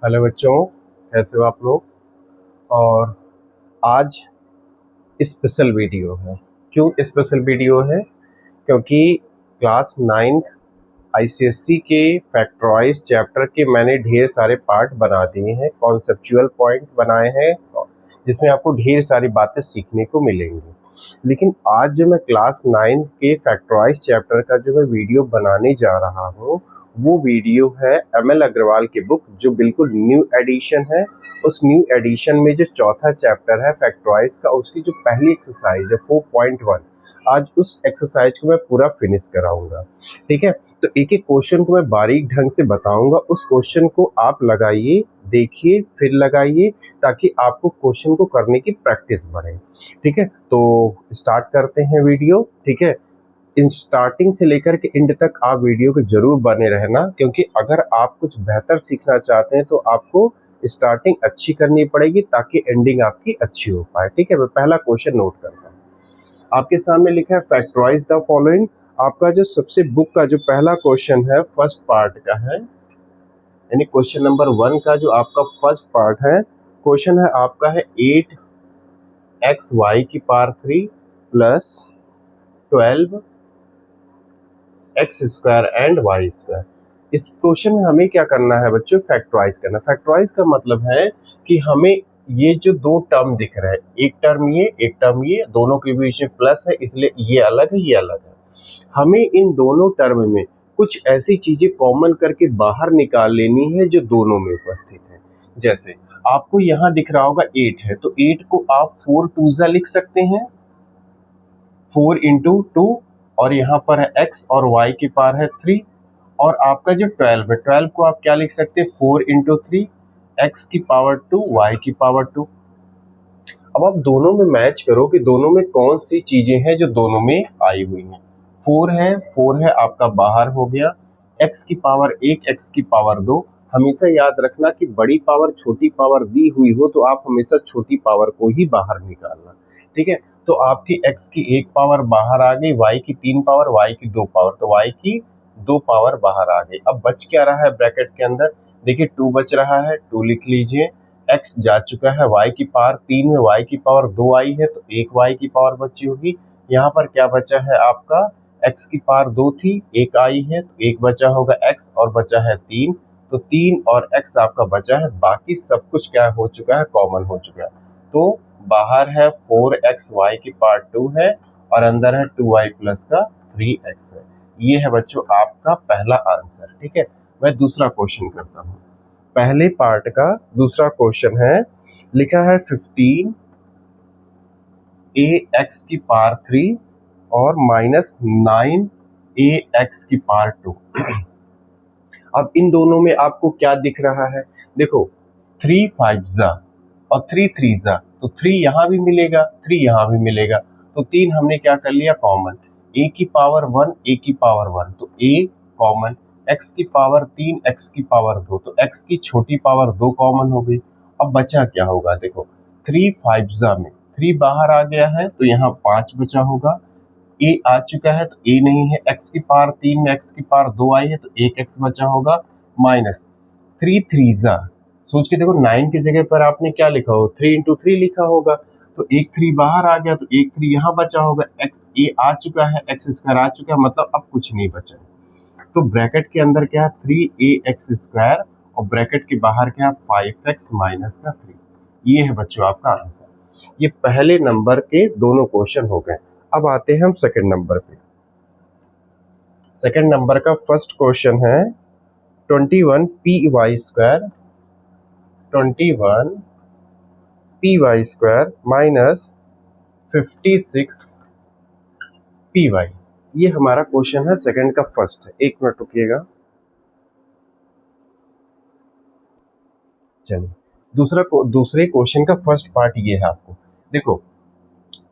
Hello बच्चों, कैसे हो आप लोग। और आज स्पेशल वीडियो है। क्यों स्पेशल वीडियो है? क्योंकि क्लास 9th आईसीएससी के फैक्टराइज चैप्टर के मैंने ढेर सारे पार्ट बना दिए हैं, कॉन्सेप्चुअल पॉइंट बनाए हैं जिसमें आपको ढेर सारी बातें सीखने को मिलेंगी। लेकिन आज जो मैं क्लास 9th के फैक्टराइज चैप्टर का जो मैं वीडियो बनाने जा रहा हूँ वो वीडियो है एमएल अग्रवाल की बुक, जो बिल्कुल न्यू एडिशन है। उस न्यू एडिशन में जो चौथा चैप्टर है फैक्टराइज का, उसकी जो पहली एक्सरसाइज है 4.1, आज उस एक्सरसाइज को मैं पूरा फिनिश कराऊंगा। ठीक है, तो एक एक क्वेश्चन को मैं बारीक ढंग से बताऊंगा। उस क्वेश्चन को आप लगाइए, देखिए, फिर लगाइए, ताकि आपको क्वेश्चन को करने की प्रैक्टिस बढ़े। ठीक है, तो स्टार्ट करते हैं वीडियो। ठीक है, इन स्टार्टिंग से लेकर के एंड तक आप वीडियो के जरूर बने रहना, क्योंकि अगर आप कुछ बेहतर सीखना चाहते हैं तो आपको स्टार्टिंग अच्छी करनी पड़ेगी ताकि एंडिंग आपकी अच्छी हो पाए। ठीक है, मैं पहला क्वेश्चन नोट करता हूँ। आपके सामने लिखा है फैक्टराइज द फॉलोइंग। आपका जो सबसे बुक का जो पहला क्वेश्चन है फर्स्ट पार्ट का है, यानी क्वेश्चन नंबर 1 का जो आपका फर्स्ट पार्ट है, क्वेश्चन है आपका है 8xy की power 3 plus 12x² and y²। इस क्वेश्चन में हमें क्या करना है बच्चों? फैक्टराइज करना। फैक्टराइज का मतलब है कि हमें ये जो दो टर्म दिख रहा है, एक टर्म ये, एक टर्म ये, दोनों के बीच में प्लस है, इसलिए ये अलग है, ये अलग है। हमें इन दोनों टर्म में कुछ ऐसी चीजें कॉमन करके बाहर निकाल लेनी है जो दोनों में उपस्थित है। जैसे आपको यहाँ दिख रहा होगा 8 है, तो 8 को आप 4 2 लिख सकते हैं, 4 इंटू 2, और यहाँ पर है x और y की पावर है 3। और आपका जो 12 है, 12 को आप क्या लिख सकते हैं? 4 इंटू 3, x की पावर 2, y की पावर 2। अब आप दोनों में मैच करो कि दोनों में कौन सी चीजें हैं जो दोनों में आई हुई हैं। 4 है आपका बाहर हो गया, x की पावर 1, x की पावर 2। हमेशा याद रखना कि बड़ी पावर छोटी पावर दी हुई हो तो आप हमेशा छोटी पावर को ही बाहर निकालना। ठीक है, तो आपकी x की 1 पावर बाहर आ गई, y की 3 पावर, y की 2 पावर, तो y की 2 पावर बाहर आ गई। अब बच क्या रहा है ब्रैकेट के अंदर? देखिए 2 बच रहा है, 2 लिख लीजिए। x जा चुका है, y की पावर 3 में y की पावर 2 आई है, तो 1 y की पावर बची होगी। यहाँ पर क्या बचा है आपका? x की पावर 2 थी, 1 आई है, तो 1 बचा होगा x, और बचा है 3, तो 3 और x आपका बचा है। बाकी सब कुछ क्या हो चुका है? कॉमन हो चुका है। तो बाहर है 4xy की पावर 2 है, और अंदर है 2y प्लस का 3x है। ये है बच्चों आपका पहला आंसर। ठीक है, मैं दूसरा क्वेश्चन करता हूँ। पहले पार्ट का दूसरा क्वेश्चन है, लिखा है 15ax की पावर 3 और -9ax की पावर 2। अब इन दोनों में आपको क्या दिख रहा है? देखो 3 5 जा और 3 3 जा, तो 3 यहाँ भी मिलेगा, 3 यहाँ भी मिलेगा, तो 3 हमने क्या कर लिया? कॉमन। a की पावर 1, a की पावर 1, तो a कॉमन। x की पावर 3, x की पावर 2, तो x की छोटी पावर 2 कॉमन हो गई। अब बचा क्या होगा? देखो 3 5 जा में 3 बाहर आ गया है, तो यहाँ 5 बचा होगा। a आ चुका है, तो a नहीं है। x की पावर 3 में x की पावर 2 आई है, तो 1x बचा होगा, माइनस 3 3 जा। सोच के देखो 9 की जगह पर आपने क्या लिखा हो? 3 इंटू 3 लिखा होगा, तो एक 3 बाहर आ गया, तो एक 3 यहाँ बचा होगा। x a आ चुका है, x² आ चुका है, मतलब अब कुछ नहीं बचा। तो ब्रैकेट के अंदर क्या है? 3ax², और ब्रैकेट के बाहर क्या है? 5x माइनस का 3। ये है बच्चों आपका आंसर। ये पहले नंबर के दोनों क्वेश्चन हो गए। अब आते हैं हम सेकंड नंबर पे। सेकंड नंबर का फर्स्ट क्वेश्चन है 21py² माइनस 56py। ये हमारा क्वेश्चन है, सेकंड का फर्स्ट है। एक मिनट रुकिएगा। चलिए, दूसरे क्वेश्चन का फर्स्ट पार्ट ये है। आपको देखो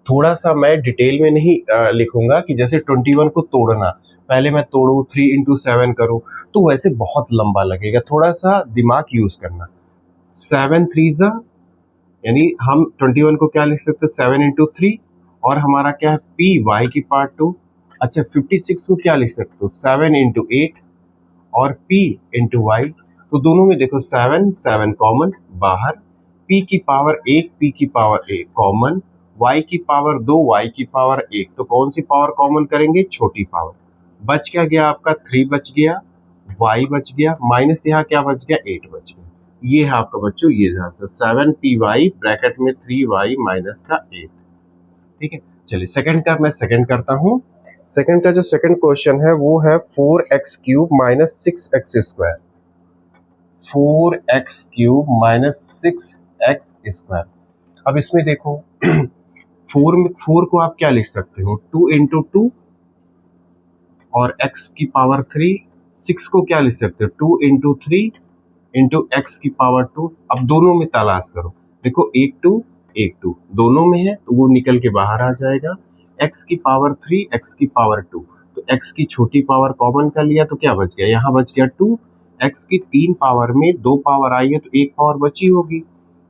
थोड़ा सा मैं डिटेल में नहीं लिखूंगा कि जैसे 21 को तोड़ना, पहले मैं तोड़ू 3 इंटू 7 करूँ, तो वैसे बहुत लंबा लगेगा। थोड़ा सा दिमाग यूज करना। 7 3 जा, यानी हम 21 को क्या लिख सकते हैं? 7 इंटू 3, और हमारा क्या है? पी वाई की पार्ट 2। अच्छा 56 को क्या लिख सकते हो? 7 इंटू 8 और p इंटू वाई। तो दोनों में देखो 7 7 कॉमन बाहर, p की पावर 1 p की पावर 1 कॉमन, y की पावर 2 y की पावर 1, तो कौन सी पावर कॉमन करेंगे? छोटी पावर। बच क्या गया आपका? 3 बच गया, y बच गया, माइनस यहाँ क्या बच गया? 8 बच गया। ये है आपका बच्चों ये आंसर 7py ब्रैकेट में 3y माइनस का 8। ठीक है, चलिए सेकंड का मैं सेकंड करता हूँ। सेकंड का जो सेकंड क्वेश्चन है वो है 4x cube minus 6x square. 4x cube minus 6x square. अब इसमें देखो 4 को आप क्या लिख सकते हो? 2 इंटू 2 और x की पावर 3। 6 को क्या लिख सकते हो? 2 इंटू 3 इंटू एक्स की पावर 2। अब दोनों में तलाश करो, देखो 1 2 दोनों में है तो वो निकल के बाहर आ जाएगा। x की पावर 3 x की पावर 2, तो x की छोटी पावर कॉमन कर लिया तो क्या बच गया? यहाँ बच गया 2। x की 3 पावर में 2 पावर आई है तो 1 पावर बची होगी,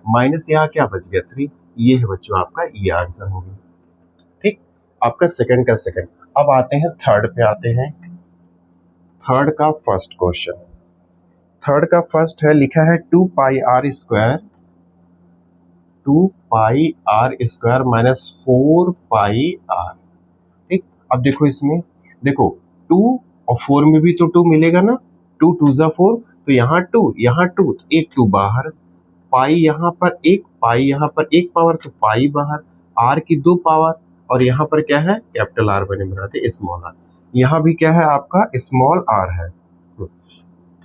माइनस यहाँ क्या बच गया? 3। ये है बच्चों आपका ये आंसर होगा। ठीक, आपका सेकंड का सेकंड। अब आते हैं थर्ड पे आते हैं। थर्ड का फर्स्ट क्वेश्चन। थर्ड का फर्स्ट है, लिखा है 2 pi r square, 2 pi r square minus 4 pi r. ठीक, अब देखो इसमें देखो 2 और 4 में भी तो 2 मिलेगा ना, 2 2 जा 4, तो यहाँ 2 यहाँ 2, तो एक 2 बाहर, पाई यहाँ पर 1 पाई यहाँ पर 1 पावर तो पाई बाहर, आर की 2 पावर, और यहाँ पर क्या है? कैपिटल आर बने बनाते स्मॉल आर। यहाँ भी क्या है आपका? स्मॉल आर है।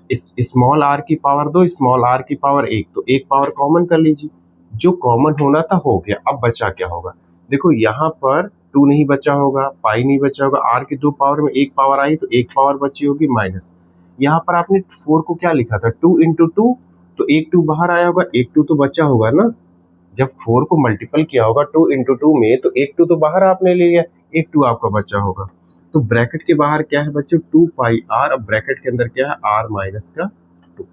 इस स्मॉल आर की पावर 2 स्मॉल आर की पावर 1, तो एक पावर कॉमन कर लीजिए। जो कॉमन होना था हो गया। अब बचा क्या होगा? देखो यहाँ पर 2 नहीं बचा होगा, पाई नहीं बचा होगा, आर की 2 पावर में 1 पावर आई तो 1 पावर बची होगी माइनस। यहाँ पर आपने 4 को क्या लिखा था? 2 इंटू 2, तो 1 2 बाहर आया होगा, 1 2 तो बचा होगा ना। जब 4 को मल्टीपल किया होगा 2 इंटू 2 में, तो 1 2 तो बाहर आपने ले लिया, 1 2 आपका बचा होगा। तो ब्रैकेट के बाहर क्या है बच्चों? 2 पाई आर, अब ब्रैकेट के अंदर क्या है? आर माइनस का 2।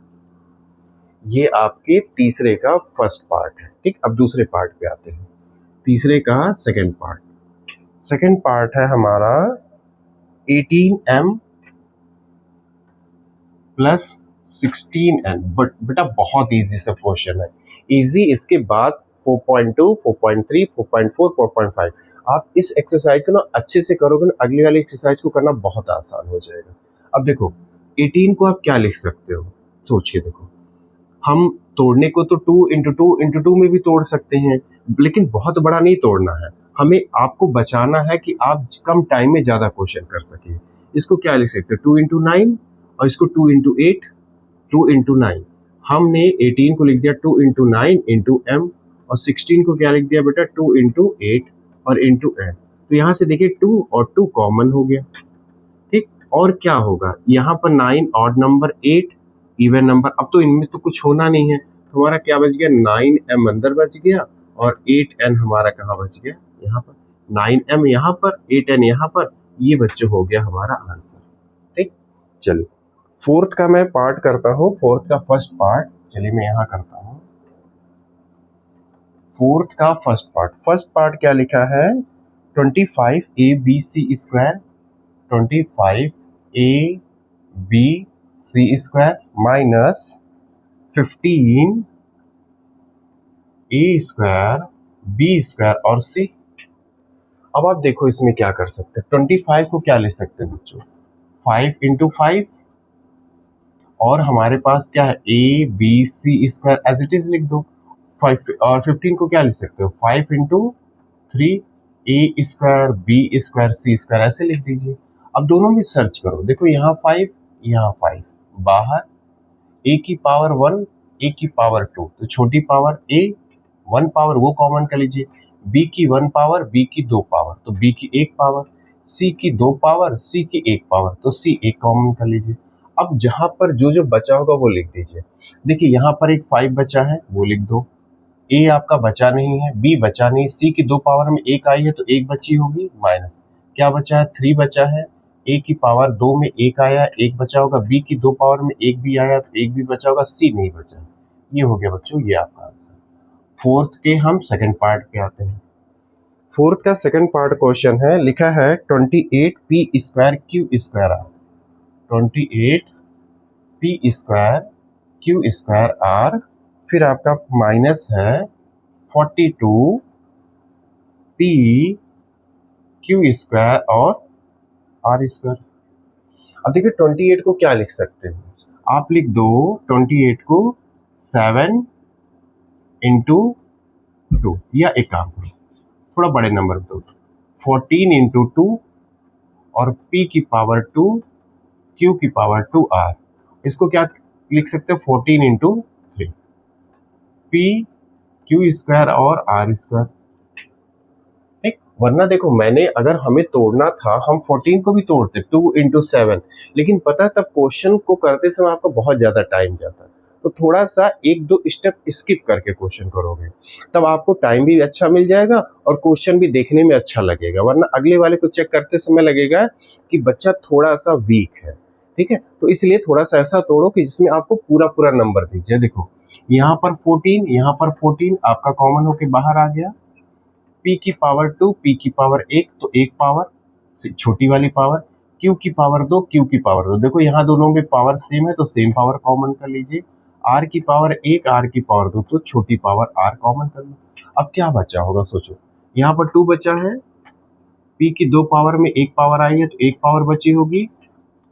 ये आपके तीसरे का फर्स्ट पार्ट है। ठीक, अब दूसरे पार्ट पे आते हैं। तीसरे का सेकंड पार्ट। सेकंड पार्ट है हमारा 18m प्लस 16n। बट बेटा बहुत इजी सा क्वेश्चन है, इजी। इसके बाद 4.2 4.3 4.4 4.5। आप इस एक्सरसाइज को ना अच्छे से करोगे ना, अगली वाली एक्सरसाइज को करना बहुत आसान हो जाएगा। अब देखो 18 को आप क्या लिख सकते हो? सोचिए, देखो हम तोड़ने को तो 2 इंटू 2 इंटू 2 में भी तोड़ सकते हैं, लेकिन बहुत बड़ा नहीं तोड़ना है हमें। आपको बचाना है कि आप कम टाइम में ज्यादा क्वेश्चन कर सके। इसको क्या लिख सकते हैं? 2 इंटू 9, और इसको 2 इंटू 8, 2 इंटू 9। हमने 18 को लिख दिया 2 इंटू 9 इंटू m, और 16 को क्या लिख दिया बेटा? 2 इंटू 8 और इंटू n। तो यहाँ से देखिए 2 और 2 कॉमन हो गया। ठीक, और क्या होगा? यहाँ पर 9 ऑड नंबर, 8 इवन नंबर। अब तो इनमें तो कुछ होना नहीं है, तो हमारा क्या बच गया? 9m अंदर बच गया, और 8n हमारा कहाँ बच गया? यहाँ पर। 9m यहाँ पर, 8n यहाँ पर। ये बच्चों हो गया हमारा आंसर। ठीक, चलिए फोर्थ का मैं पार्ट करता हूँ। फोर्थ का फर्स्ट पार्ट, चलिए मैं यहाँ करता हूँ। फोर्थ का फर्स्ट पार्ट। फर्स्ट पार्ट क्या लिखा है? 25abc square, 25abc square minus 15a square b square और c। अब आप देखो इसमें क्या कर सकते हैं। 25 को क्या ले सकते हैं बच्चों? 5 इंटू 5, और हमारे पास क्या है? a b c square as it is लिख दो। 5 और 15 को क्या लिख सकते हो? 5 into 3 a square b square c square ऐसे लिख दीजिए। अब दोनों में सर्च करो, देखो यहाँ 5 यहाँ 5 बाहर, a की पावर 1 a की पावर 2, तो छोटी पावर a 1 पावर वो कॉमन कर लीजिए, b की 1 पावर b की 2 पावर तो b की 1 पावर, c की 2 पावर c की 1 पावर तो c 1 कॉमन कर लीजिए। अब जहां पर जो जो बचा होगा वो लिख दीजिए। देखिए यहाँ पर एक 5 बचा है वो लिख दो, a आपका बचा नहीं है, b बचा नहीं, c की 2 पावर में 1 आई है तो 1 बची होगी माइनस क्या बचा है? 3 बचा है, a की पावर 2 में 1 आया, 1 बचा होगा, b की 2 पावर में 1 भी आया तो 1 भी बचा होगा, c नहीं बचा। ये हो गया बच्चों ये आपका आंसर। फोर्थ के हम सेकंड पार्ट पे आते हैं। फोर्थ का सेकंड पार्ट क्वेश्चन है, लिखा है 28p square Q square R. 28p square Q square R, फिर आपका माइनस है 42 पी क्यू स्क्वायर और आर स्क्वायर। अब देखिए 28 को क्या लिख सकते हैं, आप लिख दो 28 को 7 इंटू 2, या एक काम करो थोड़ा बड़े नंबर दो, 14 इंटू 2 और p की पावर 2 q की पावर 2 r। इसको क्या लिख सकते हो, 14 इंटू 3 p q स्क्वायर और r स्क्वायर। ठीक, वरना देखो मैंने अगर हमें तोड़ना था हम 14 को भी तोड़ते 2 इंटू 7, लेकिन पता है तब क्वेश्चन को करते समय आपको बहुत ज्यादा टाइम जाता है, तो थोड़ा सा एक दो स्टेप स्किप करके क्वेश्चन करोगे, तब आपको टाइम भी अच्छा मिल जाएगा और क्वेश्चन भी देखने में अच्छा लगेगा। वरना अगले वाले को चेक करते समय लगेगा कि बच्चा थोड़ा सा वीक है। ठीक है, तो इसलिए थोड़ा सा ऐसा तोड़ो कि जिसमें आपको पूरा पूरा नंबर दिख जाए। देखो यहाँ पर 14, यहाँ पर 14 आपका कॉमन होके बाहर आ गया, p की पावर 2 p की पावर 1, तो एक पावर छोटी वाली पावर, q की पावर 2 q की पावर 2, देखो यहाँ दोनों में पावर सेम है तो सेम पावर कॉमन कर लीजिए, r की पावर 1 r की पावर 2, तो छोटी पावर r कॉमन कर लो। अब क्या बचा होगा सोचो, यहाँ पर 2 बचा है, p की 2 पावर में एक पावर आई है तो एक पावर बची होगी,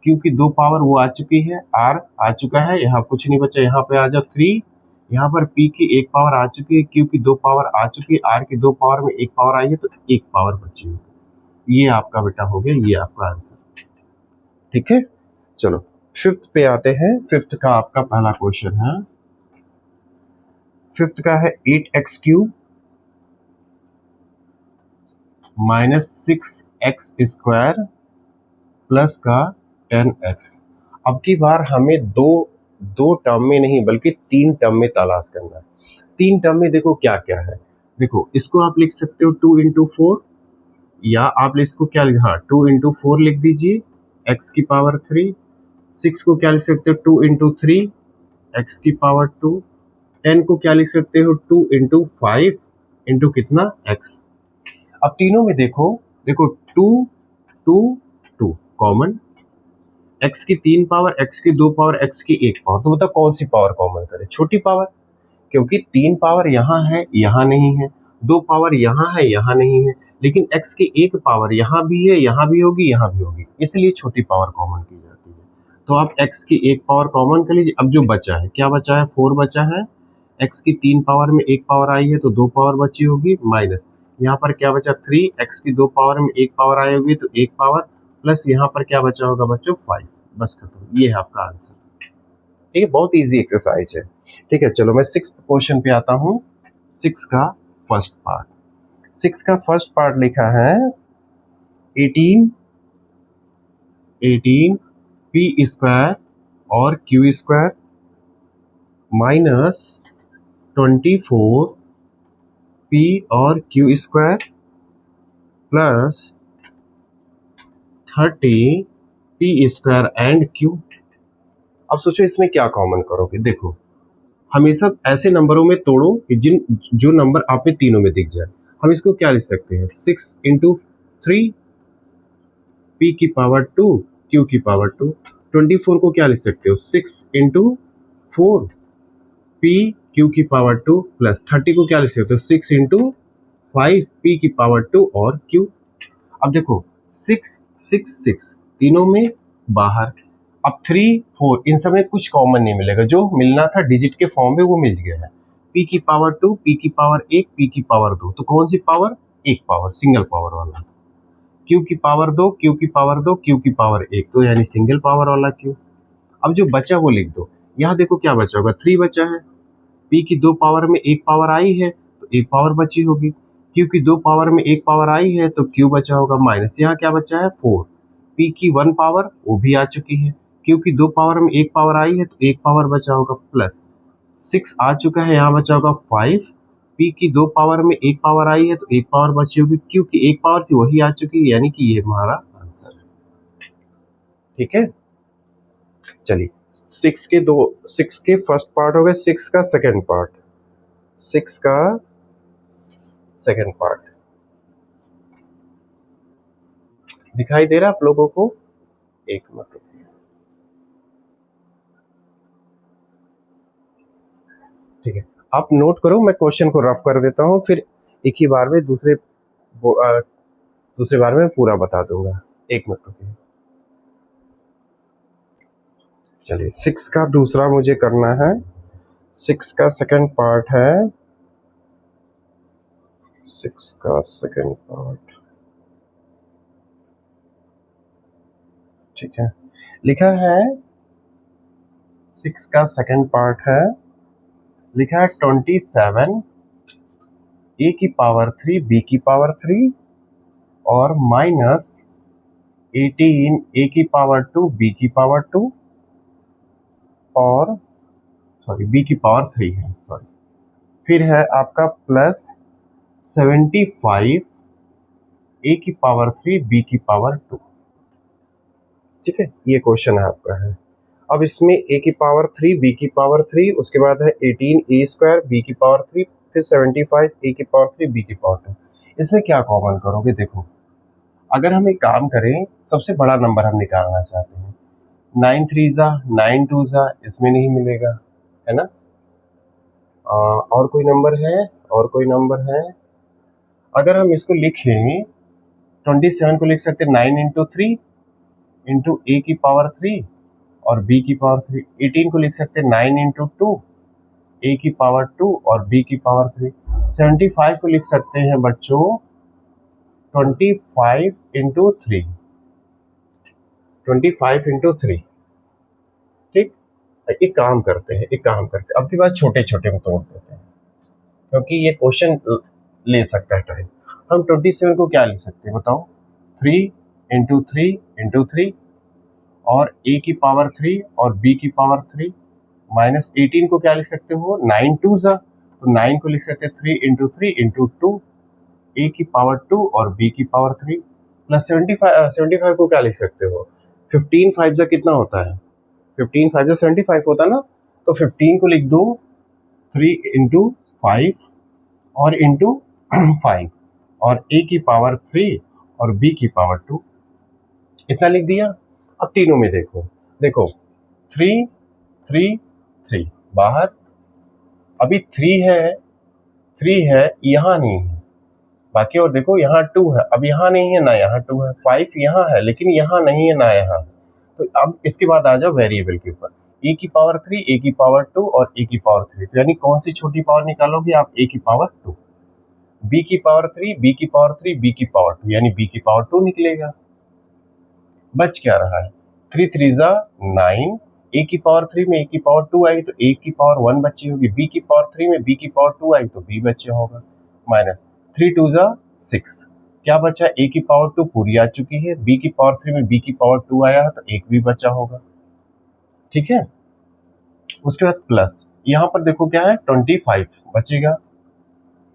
q की 2 पावर वो आ चुकी है, r आ चुका है, यहाँ कुछ नहीं बचा, यहाँ पे आ जाओ 3, यहाँ पर p की एक पावर आ चुकी है, q की 2 पावर आ चुकी है, r की 2 पावर में एक पावर आई है तो एक पावर बची है। ये आपका बेटा हो गया, ये आपका आंसर। ठीक है, चलो फिफ्थ पे आते हैं। फिफ्थ का आपका पहला क्वेश्चन है, फिफ्थ का है 8x³ माइनस 6x² प्लस का 10x। अब की बार हमें दो दो टर्म में नहीं बल्कि 3 टर्म में तलाश करना है। 3 टर्म में देखो क्या क्या है, देखो इसको आप लिख सकते हो 2 इंटू 4, या आप इसको क्या लिख, हाँ 2 इंटू 4 लिख दीजिए x की पावर 3, 6 को क्या लिख सकते हो 2 इंटू 3 x की पावर 2, 10 को क्या लिख सकते हो 2 इंटू 5 इंटू कितना x। अब तीनों में देखो देखो 2 2 2 कॉमन, x की 3 पावर, x की 2 पावर, x की 1 पावर, तो बताओ कौन सी पावर कॉमन करे, छोटी पावर, क्योंकि 3 पावर यहाँ है यहाँ नहीं है, 2 पावर यहाँ है यहाँ नहीं है, लेकिन x की 1 पावर यहाँ भी है यहाँ भी होगी यहाँ भी होगी, इसलिए छोटी पावर कॉमन की जाती है। तो आप x की 1 पावर कॉमन कर लीजिए। अब जो बचा है क्या बचा है, 4 बचा है, x की 3 पावर में 1 पावर आई है तो 2 पावर बची होगी, माइनस यहाँ पर क्या बचा 3, x की 2 पावर में 1 पावर आई होगी तो 1 पावर, प्लस यहाँ पर क्या बचा होगा बच्चों 5, बस खत्म, ये है आपका आंसर। ठीक है, बहुत इजी एक्सरसाइज है। ठीक है, चलो मैं 6 क्वेश्चन पे आता हूँ। 6 का फर्स्ट पार्ट, 6 का फर्स्ट पार्ट लिखा है 18 पी स्क्वायर और क्यू स्क्वायर माइनस 24 पी और Q square plus 30 P square and Q. अब सोचो इसमें क्या कॉमन करोगे, देखो हमेशा ऐसे नंबरों में तोड़ो कि जो नंबर आप में तीनों में दिख जाए। हम इसको क्या लिख सकते हैं, 6 इंटू 3 पी की पावर 2 क्यू की पावर 2, 24 को क्या लिख सकते हो 6 इंटू 4 पी क्यू की पावर 2, प्लस 30 को क्या लिख सकते हो 6 इंटू 5 पी की पावर 2 और क्यू। अब देखो 6 6 6 तीनों में बाहर, अब 3 4 इन सब में कुछ कॉमन नहीं मिलेगा, जो मिलना था डिजिट के फॉर्म में वो मिल गया है, p की पावर 2 p की पावर 1 p की पावर 2, तो कौन सी पावर, एक पावर सिंगल पावर वाला, q की पावर 2 q की पावर 2 q की पावर 1, तो यानी सिंगल पावर वाला q। अब जो बचा वो लिख दो, यहाँ देखो क्या बचा होगा 3 बचा है, p की 2 पावर में एक पावर आई है तो एक पावर बची होगी, q की 2 पावर में एक पावर आई है तो q बचा होगा, माइनस यहाँ क्या बचा है 4, p की 1 पावर वो भी आ चुकी है, q की 2 पावर में एक पावर आई है तो एक पावर बचा होगा, प्लस 6 आ चुका है यहाँ बचा होगा 5, p की 2 पावर में एक पावर आई है तो एक पावर बची होगी, q की एक पावर थी वही आ चुकी है, यानी कि ये हमारा आंसर है। ठीक है, चलिए 6 के फर्स्ट पार्ट हो गए, 6 का सेकंड पार्ट, 6 का सेकंड पार्ट दिखाई दे रहा है आप लोगों को, एक मिनट, ठीक है, आप नोट करो, मैं क्वेश्चन को रफ कर देता हूँ, फिर एक ही बार में दूसरे बार में पूरा बता दूंगा। एक मिनट रुकिए। चलिए 6 का दूसरा मुझे करना है। 6 का सेकंड पार्ट है। 6 का सेकंड पार्ट, ठीक है, लिखा है 6 का सेकंड पार्ट है, लिखा है 27 a की पावर 3 b की पावर 3 और माइनस 18 a की पावर 2 b की पावर 2 और सॉरी b की पावर 3 है, सॉरी, फिर है आपका प्लस 75 a की पावर 3 b की पावर 2। ठीक है, ये क्वेश्चन है आपका है। अब इसमें a की पावर 3 b की पावर 3, उसके बाद है 18 a स्क्वायर b की पावर 3, फिर 75 a की पावर 3 b की पावर 2। इसमें क्या कॉमन करोगे? देखो, अगर हम एक काम करें, सबसे बड़ा नंबर हम निकालना चाहते हैं, 9 3 जा 9 2 जा, इसमें नहीं मिलेगा, है ना। और कोई नंबर है? और कोई नंबर है? अगर हम इसको लिखें, 27 को लिख सकते हैं 9 इंटू 3 इंटू ए की पावर 3 और b की पावर 3। 18 को लिख सकते हैं 9 इंटू 2 a की पावर 2 और b की पावर 3। 75 को लिख सकते हैं बच्चों 25 इंटू 3, 25 इंटू 3। ठीक, एक काम करते हैं, अब की बात छोटे छोटे में तोड़ देते हैं, क्योंकि ये क्वेश्चन ले सकता है टाइम। हम 27 को क्या लिख सकते हैं बताओ? 3 इंटू 3 इंटू 3 और a की पावर 3 और b की पावर 3, माइनस 18 को क्या लिख सकते हो? 9 2 जा, तो 9 को लिख सकते हैं 3 इंटू 3 इंटू 2 a की पावर 2 और b की पावर 3, प्लस 75 को क्या लिख सकते हो? 15 5 जा कितना होता है? 15 5 जा 75 होता है ना, तो 15 को लिख दो 3 इंटू 5 और इंटू 5 और a की पावर 3 और b की पावर 2, इतना लिख दिया। अब तीनों में देखो, देखो 3 3 3 बाहर, अभी 3 है यहाँ नहीं है, बाकी और देखो यहाँ 2 है, अब यहाँ नहीं है ना यहाँ 2 है, 5 यहाँ है लेकिन यहाँ नहीं है ना यहाँ। तो अब इसके बाद आ जाओ वेरिएबल के ऊपर, a की पावर 3 a की पावर 2 और a की पावर 3, तो यानी कौन सी छोटी पावर निकालोगे आप? a की पावर 2, b की पावर 3 b की पावर 3 b की पावर 2, यानी b की पावर 2 निकलेगा। बच क्या रहा है? 3 3 जा 9, a की पावर 3 में a की पावर 2 आई तो a की पावर 1 बची होगी, b की पावर 3 में b की पावर 2 आई तो b बचा होगा, माइनस 3 2 जा 6, क्या बचा? a की पावर 2 पूरी आ चुकी है, b की पावर 3 में b की पावर 2 आया है तो एक भी बचा होगा। ठीक है, उसके बाद प्लस यहाँ पर देखो क्या है, 25 बचेगा,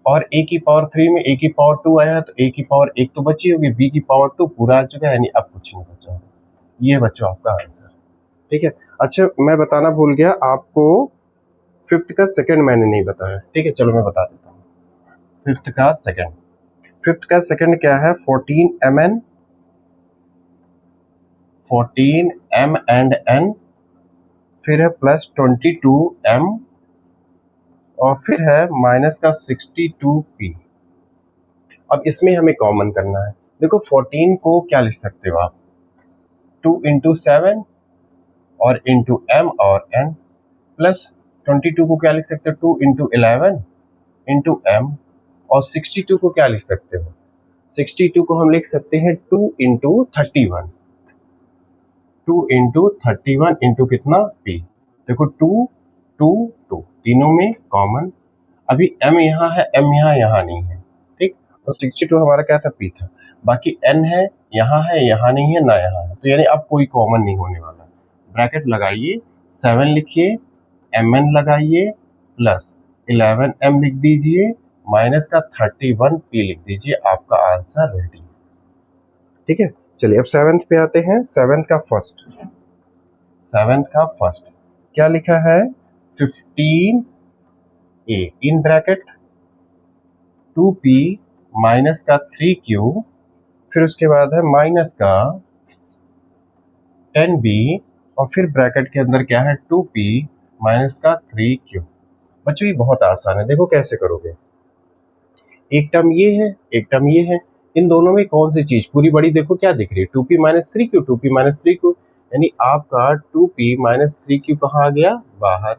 और a की पावर 3 में a की पावर 2 आया है तो a की पावर 1 तो बची होगी, b की पावर 2 पूरा आ चुका है, यानी अब कुछ नहीं बचा होगा। ये बच्चों आपका आंसर। ठीक है, अच्छा मैं बताना भूल गया आपको, 5th का सेकंड मैंने नहीं बताया। ठीक है, चलो मैं बता देता हूँ 5th का सेकंड। 5th का सेकंड क्या है? 14 mn, 14 m एंड n, फिर है प्लस 22 m और फिर है माइनस का 62 p। अब इसमें हमें कॉमन करना है। देखो 14 को क्या लिख सकते हो आप? 2 इंटू 7 और इंटू m और n, प्लस 22 को क्या लिख सकते हो? 2 इंटू 11 इंटू m, और 62 को क्या लिख सकते हो? 62 को हम लिख सकते हैं 2 इंटू 31, 2 इंटू 31 इंटू कितना? p। देखो 2 2 2 तीनों में कॉमन, अभी m यहाँ है, m यहाँ नहीं है, ठीक, और 62 हमारा क्या था? p था, बाकी n है यहाँ नहीं है ना यहाँ है, तो यानी अब कोई कॉमन नहीं होने वाला। ब्रैकेट लगाइए, 7 लिखिए, mn लगाइए, प्लस 11m लिख दीजिए, माइनस का 31p लिख दीजिए, आपका आंसर रेडी। ठीक है, चलिए अब 7th पे आते हैं। 7th का फर्स्ट क्या लिखा है? 15a in bracket 2p minus का 3q, फिर उसके बाद है माइनस का 10b और फिर ब्रैकेट के अंदर क्या है? 2p माइनस का 3q। बच्चों ये बहुत आसान है, देखो कैसे करोगे। एक टर्म ये है, एक टर्म ये है, इन दोनों में कौन सी चीज पूरी बड़ी देखो क्या दिख रही है, 2p minus three Q, 2p minus three Q, यानी आपका 2p माइनस थ्री क्यू कहाँ आ गया, बाहर।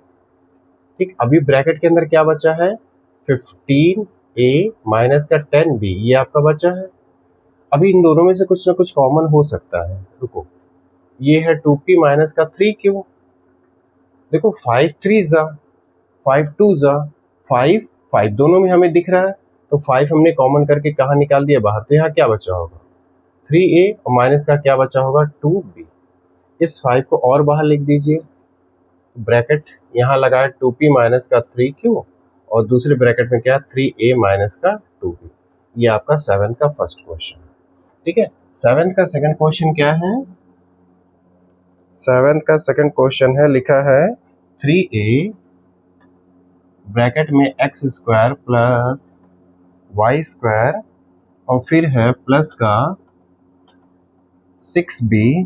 ठीक, अभी ब्रैकेट के अंदर क्या बचा है, 15a माइनस का 10b, ये आपका बचा है। अभी इन दोनों में से कुछ ना कुछ कॉमन हो सकता है, रुको, ये है 2p माइनस का 3q, देखो 5 3 जा 5 2 जा 5, 5 दोनों में हमें दिख रहा है, तो 5 हमने कॉमन करके कहाँ निकाल दिया, बाहर, तो यहाँ क्या बचा होगा 3a और माइनस का क्या बचा होगा 2b। इस 5 को और बाहर लिख दीजिए, ब्रैकेट यहाँ लगाया 2p माइनस का 3q और दूसरे ब्रैकेट में क्या 3a माइनस का 2b। ये आपका 7th का फर्स्ट क्वेश्चन। ठीक है, 7th का सेकंड क्वेश्चन क्या है, 7th का सेकंड क्वेश्चन है, लिखा है 3a ब्रैकेट में X square plus Y square और फिर है प्लस का 6b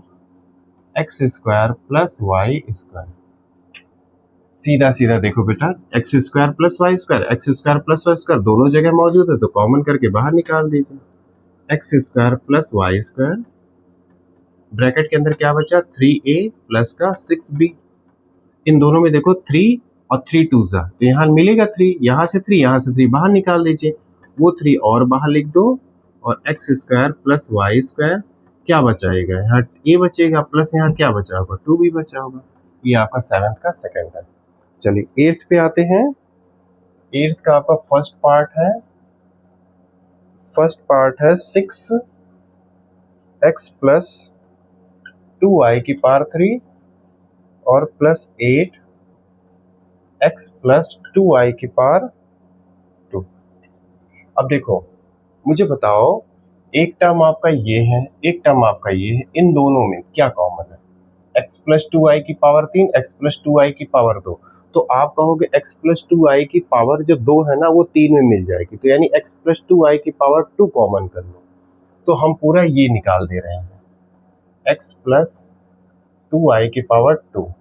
X square plus Y square. सीधा सीधा देखो बेटा, X square plus Y square, X square plus Y square दोनों जगह मौजूद है, तो कॉमन करके बाहर निकाल दीजिए, X square plus Y square, bracket के अंदर क्या बचा 3a प्लस का 6b। इन दोनों में देखो 3 और 3 टू जा, तो यहाँ मिलेगा 3, यहाँ से 3, यहाँ से 3 बाहर निकाल दीजिए, वो 3 और बाहर लिख दो, और X square plus Y square क्या बचाएगा, यहाँ a बचेगा, प्लस यहाँ क्या बचा होगा 2b बचा होगा। ये आपका 7th का सेकंड है। चलिए 8th पे आते हैं। 8th का आपका फर्स्ट पार्ट है 6x प्लस 2y की पावर 3 और प्लस 8x प्लस 2y की पावर 2। अब देखो मुझे बताओ, एक टर्म आपका ये है, एक टर्म आपका ये है, इन दोनों में क्या कॉमन है, x प्लस 2y की पावर 3, x प्लस 2y की पावर 2, तो आप कहोगे x प्लस 2y की पावर जो 2 है ना वो 3 में मिल जाएगी, तो यानी x प्लस 2y की पावर 2 कॉमन कर लो, तो हम पूरा ये निकाल दे रहे हैं x प्लस 2y की पावर 2।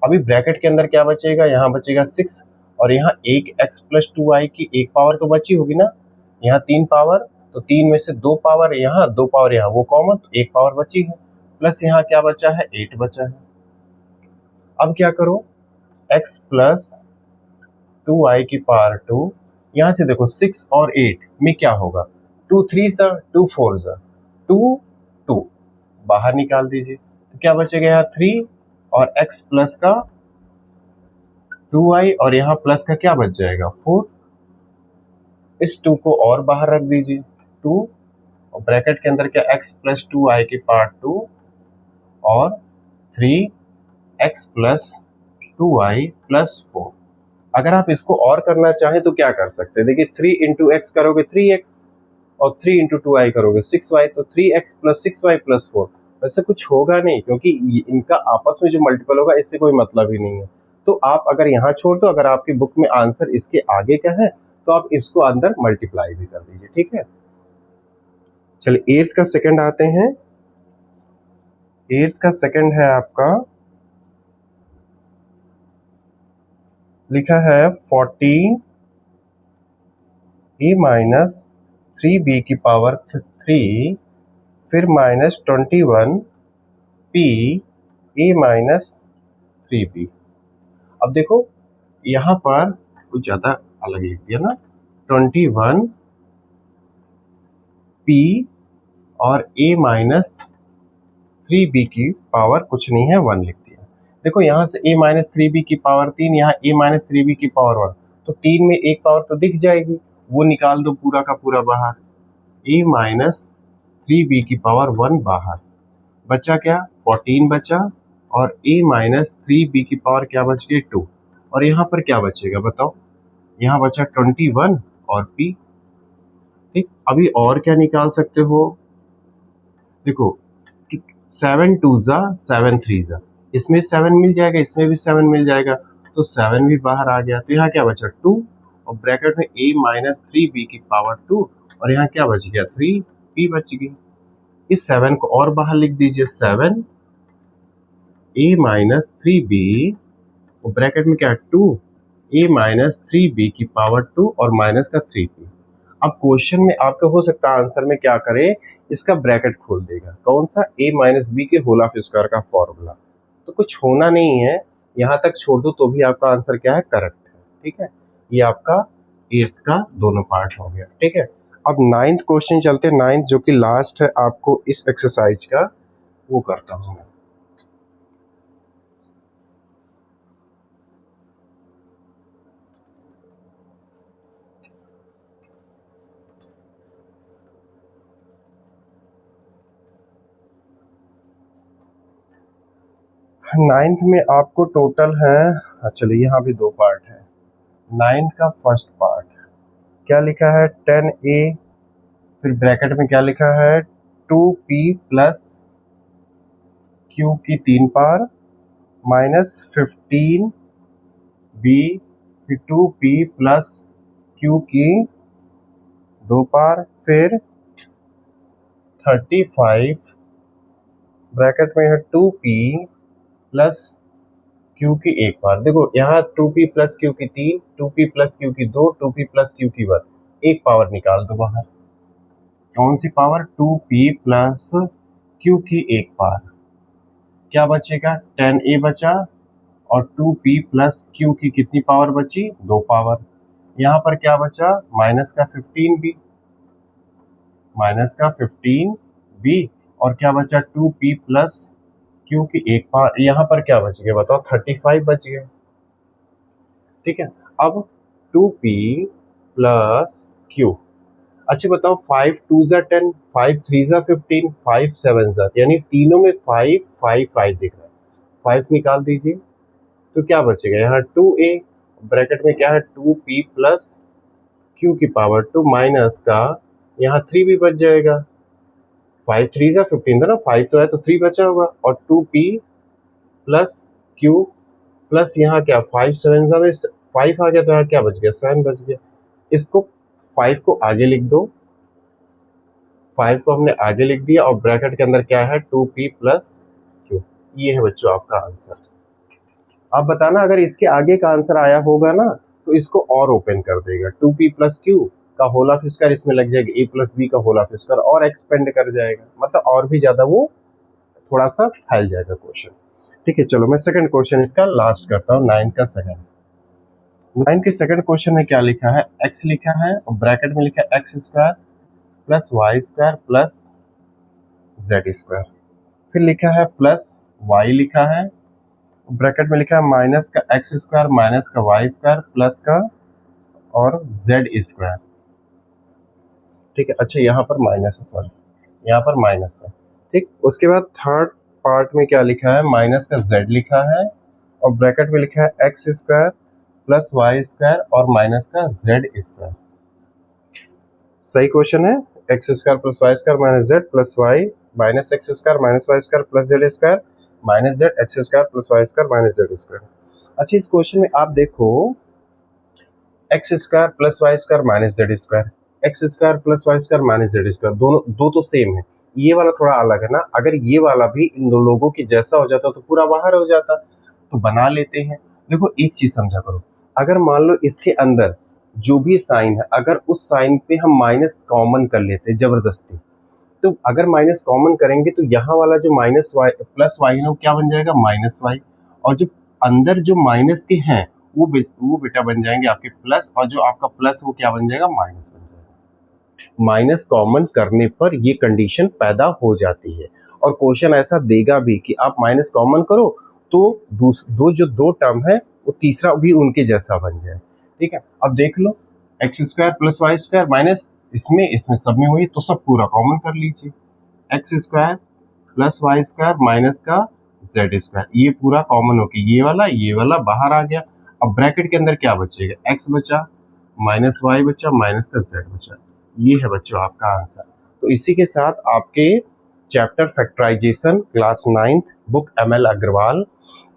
अभी ब्रैकेट के अंदर क्या बचेगा, यहाँ बचेगा 6 और यहाँ एक x प्लस 2y की एक पावर तो बची होगी ना, यहाँ 3 पावर, तो 3 में से 2 पावर यहाँ, 2 पावर यहाँ, वो कॉमन, तो 1 पावर बची है, प्लस यहाँ क्या बचा है 8 बचा है। अब क्या करो, x प्लस 2y की पावर 2, यहाँ से देखो 6 और 8 में क्या होगा, 2 3 सा 2 4 सा 2 2 बाहर निकाल दीजिए, तो क्या बचेगा यहाँ 3 और x प्लस का 2y और यहाँ प्लस का क्या बच जाएगा 4। इस 2 को और बाहर रख दीजिए 2 और ब्रैकेट के अंदर क्या x प्लस 2y की पावर 2 और 3x प्लस 2y प्लस 4। अगर आप इसको और करना चाहें तो क्या कर सकते हैं, देखिए 3 इंटू एक्स करोगे 3x और 3 इंटू 2y करोगे 6y, तो 3x प्लस 6y प्लस 4। वैसे कुछ होगा नहीं क्योंकि इनका आपस में जो मल्टीपल होगा इससे कोई मतलब ही नहीं है, तो आप अगर यहाँ छोड़ दो, अगर आपकी बुक में आंसर इसके आगे का है तो आप इसको अंदर मल्टीप्लाई भी कर दीजिए। ठीक है, चलिए 8th का सेकंड आते हैं। 8th का सेकंड है आपका, लिखा है 14 a माइनस 3b की पावर 3 फिर minus 21 p a minus 3b। अब देखो यहाँ पर कुछ ज़्यादा अलग लिख दिया ना, 21 p और a माइनस 3b की पावर कुछ नहीं है 1 लिख दिया। देखो यहाँ से a माइनस 3b की पावर 3, यहाँ a माइनस 3b की पावर 1, तो 3 में एक पावर तो दिख जाएगी, वो निकाल दो पूरा का पूरा बाहर, a माइनस 3b की पावर 1 बाहर, बचा क्या 14 बचा, और a माइनस 3b की पावर क्या बच गई 2, और यहाँ पर क्या बचेगा बताओ, यहाँ बचा 21 और p। ठीक, अभी और क्या निकाल सकते हो, देखो 7 2 जा 7 3 जा, इसमें 7 मिल जाएगा, इसमें भी 7 मिल जाएगा, तो 7 भी बाहर आ गया, तो यहाँ क्या बचा 2 और ब्रैकेट में a माइनस 3b की पावर 2 और यहाँ क्या बच गया 3p बच गई। इस 7 को और बाहर लिख दीजिए, 7 a माइनस 3b और ब्रैकेट में क्या 2, a माइनस 3b की पावर 2 और माइनस का 3p। अब क्वेश्चन में आपका हो सकता है आंसर में क्या करे, इसका ब्रैकेट खोल देगा। कौन सा? a माइनस बी के होल ऑफ स्क्वायर का फॉर्मूला। तो कुछ होना नहीं है, यहाँ तक छोड़ दो तो भी आपका आंसर क्या है, करेक्ट है। ठीक है, ये आपका 8th का दोनों पार्ट हो गया। ठीक है, अब 9th क्वेश्चन चलते हैं। 9th जो कि लास्ट है आपको इस एक्सरसाइज का, वो करता हूँ मैं। नाइन्थ में आपको टोटल है, चलिए यहाँ भी दो पार्ट है। 9th का फर्स्ट पार्ट क्या लिखा है, 10a, फिर ब्रैकेट में क्या लिखा है, 2p प्लस q की 3 पावर माइनस 15b, फिर 2p प्लस q की 2 पावर, फिर 35 ब्रैकेट में है 2p प्लस q की 1 बार। देखो यहाँ 2p प्लस q की 3, 2p प्लस q की 2, 2p प्लस q की 1, एक पावर निकाल दो बाहर। कौन सी पावर? 2p प्लस q की 1 पावर। क्या बचेगा? 10a बचा, और 2p प्लस q की कितनी पावर बची? 2 पावर। यहाँ पर क्या बचा? माइनस का 15b, माइनस का 15b, और क्या बचा? 2p प्लस q की 1 पावर। यहाँ पर क्या बच गया बताओ? 35 बच गया। ठीक है, अब 2p प्लस q। अच्छा बताओ, 5 2 ज़ा 10, 5 3 ज़ा 15, 5 7 ज़ा, यानी तीनों में 5 5 5 दिख रहा है। 5 निकाल दीजिए तो क्या बचेगा? यहाँ 2a, ब्रैकेट में क्या है, 2p प्लस q की पावर 2 माइनस का, यहाँ 3 भी बच जाएगा। 5 3 ज़ा 15 था ना, 5 तो है तो 3 बचा होगा, और 2p प्लस q प्लस यहाँ क्या, 5 7 ज़ा में 5 आ गया, तो यहाँ क्या बच गया? 7 बच गया। इसको 5 को आगे लिख दो, 5 को हमने आगे लिख दिया, और ब्रैकेट के अंदर क्या है, 2p प्लस q। ये है बच्चों आपका आंसर। आप बताना अगर इसके आगे का आंसर आया होगा ना, तो इसको और ओपन कर देगा। 2p प्लस q का होल ऑफ स्क्वायर इसमें लग जाएगा, a प्लस b का होल ऑफ स्क्वायर, और एक्सपेंड कर जाएगा, मतलब और भी ज्यादा वो थोड़ा सा फैल जाएगा क्वेश्चन। ठीक है, चलो मैं सेकंड क्वेश्चन इसका लास्ट करता हूँ, 9th का सेकंड। 9th के सेकंड क्वेश्चन में क्या लिखा है, x लिखा है, और ब्रैकेट में लिखा है X square plus Y square plus Z square, फिर लिखा है प्लस y लिखा है, ब्रैकेट में लिखा है माइनस का एक्स स्क्वायर माइनस का वाई स्क्वायर प्लस का और जेड स्क्वायर। ठीक है, अच्छा यहाँ पर माइनस है, सॉरी यहाँ पर माइनस है। ठीक, उसके बाद थर्ड पार्ट में क्या लिखा है, माइनस का जेड लिखा है, और ब्रैकेट में लिखा है X square plus Y square और माइनस का जेड स्क्वायर। सही क्वेश्चन है, X square plus Y square minus Z plus Y minus X square minus Y square plus Z square minus Z X square plus Y square minus Z square. अच्छा, इस question में आप देखो, X square plus Y square minus Z square, X square plus Y square minus Z square, दोनों दो तो same है, ये वाला थोड़ा अलग है ना। अगर ये वाला भी इन दो लोगों के जैसा हो जाता तो पूरा बाहर हो जाता, तो बना लेते हैं। देखो एक चीज समझा करो, अगर मान लो इसके अंदर जो भी साइन है, अगर उस साइन पे हम माइनस कॉमन कर लेते जबरदस्ती, तो अगर माइनस कॉमन करेंगे तो यहाँ वाला जो माइनस वाई प्लस वाई है वो क्या बन जाएगा, माइनस वाई, और जो अंदर जो माइनस के हैं वो बेटा बन जाएंगे आपके प्लस, और जो आपका प्लस वो क्या बन जाएगा, माइनस बन जाएगा। माइनस कॉमन करने पर ये कंडीशन पैदा हो जाती है, और क्वेश्चन ऐसा देगा भी कि आप माइनस कॉमन करो तो दो टर्म है वो तीसरा भी उनके जैसा बन जाए। ठीक है, अब देख लो, x square plus Y square minus इसमें सब में हुई, तो सब पूरा कॉमन कर लीजिए, X square plus Y square minus का जेड स्क्वायर, ये पूरा कॉमन होके ये वाला बाहर आ गया। अब ब्रैकेट के अंदर क्या बचेगा, एक्स बचा माइनस वाई बचा माइनस का जेड बचा। ये है बच्चों आपका आंसर। तो इसी के साथ आपके chapter factorisation class 9th book ML Agarwal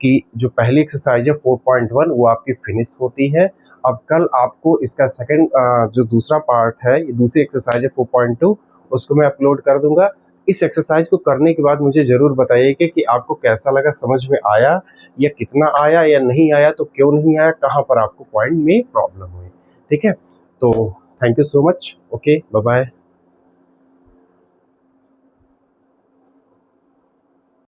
की जो पहली एक्सरसाइज है 4.1 वो आपकी फिनिश होती है। अब कल आपको इसका सेकंड जो दूसरा पार्ट है, ये दूसरी एक्सरसाइज है 4.2, उसको मैं अपलोड कर दूंगा। इस एक्सरसाइज को करने के बाद मुझे ज़रूर बताइए कि आपको कैसा लगा, समझ में आया या कितना आया या नहीं आया, तो क्यों नहीं आया, कहाँ पर आपको पॉइंट में प्रॉब्लम हुई। ठीक है, तो thank you so much. Okay, bye bye.